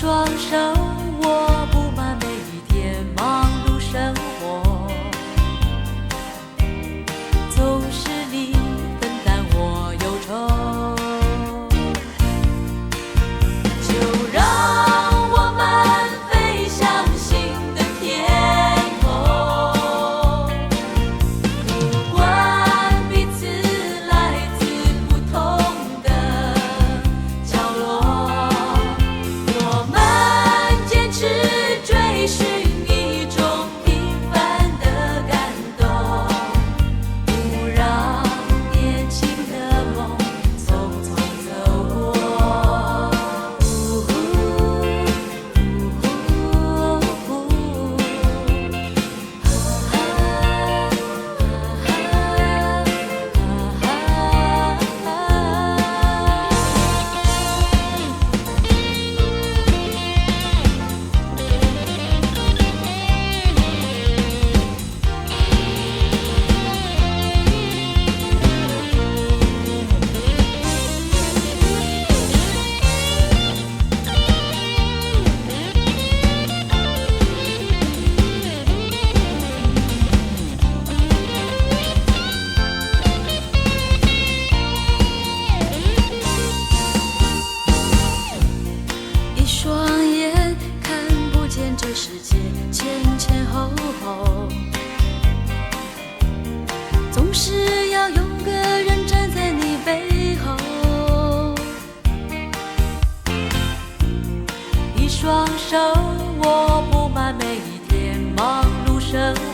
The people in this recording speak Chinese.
双手握不满每一天忙碌生活，总是你分担我忧愁，就让我们飞向新的天空，不管彼此来自不同的角落，我们坚持追寻一种平凡的感动，不让年轻的梦匆匆走过。一双眼看不见这世界前前后后，总是要有个人站在你背后，一双手握不满每一天忙碌生活。